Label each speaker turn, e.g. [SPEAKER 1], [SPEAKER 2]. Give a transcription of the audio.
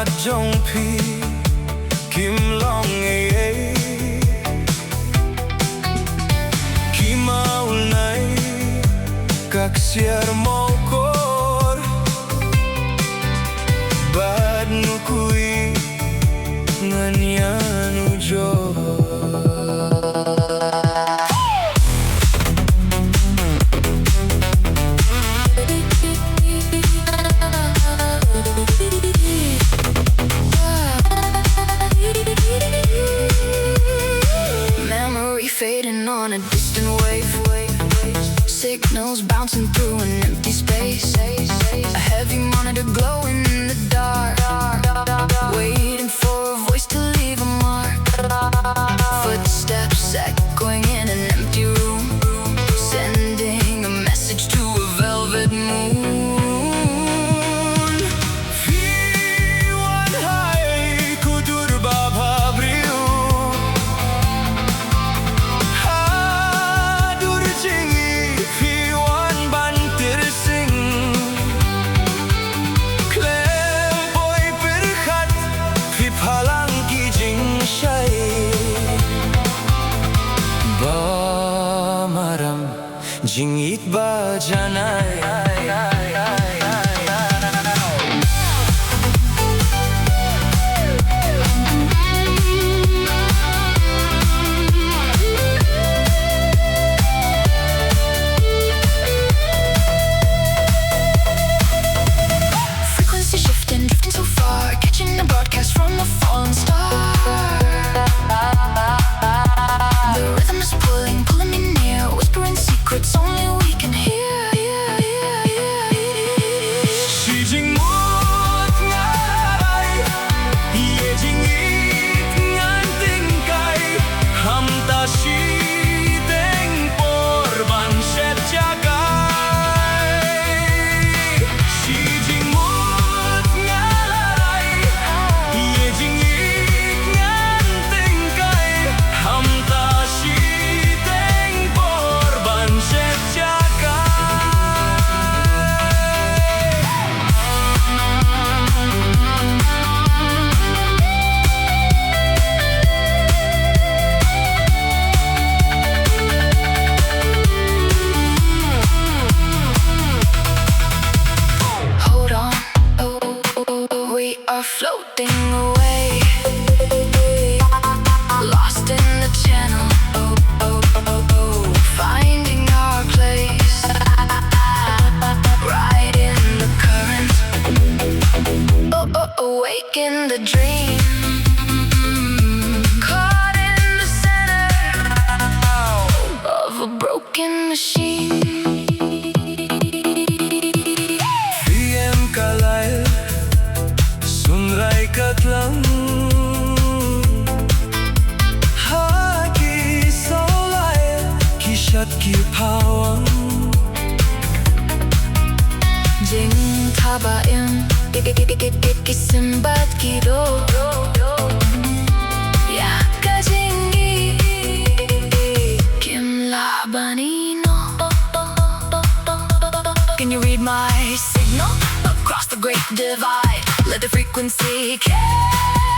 [SPEAKER 1] mặt trong phi kim long ấy khi mau này các siar mau kor bad nukui nganyanu jo.
[SPEAKER 2] Fading on a distant wave, signals bouncing through an empty space. A heavy monitor glowing in the dark, waiting for a voice to leave a mark. Footsteps echoing in an empty room, sending a message to a velvet moon.
[SPEAKER 1] PHI WAN NAEI kudur baba brio hadur jingi PHI WAN ban tersing klem boy perkhat phi phalang ki jing shai ba maram jingit ba janai.
[SPEAKER 2] Catching a broadcast from a fallen star. The rhythm is pulling me near, whispering secrets only we can hear.
[SPEAKER 1] Si jing mut ngai, ye jing it ngan ting kai, ham ta si teng por ban set jagai. Si jing mut ngai, ye jing it ngan ting kai, ham ta si teng por ban set jagai.
[SPEAKER 2] Hold on, we are floating away, lost in the channel, finding our place, right in the current, awake in the dream, caught in the center of a broken machine.
[SPEAKER 1] PM kalay sunray katlang haki solay kishat ki pawang
[SPEAKER 2] Jing tabaim kisimbat kido yakajingi kim labanino. Can you read my signal across the great divide? Let the frequency carry.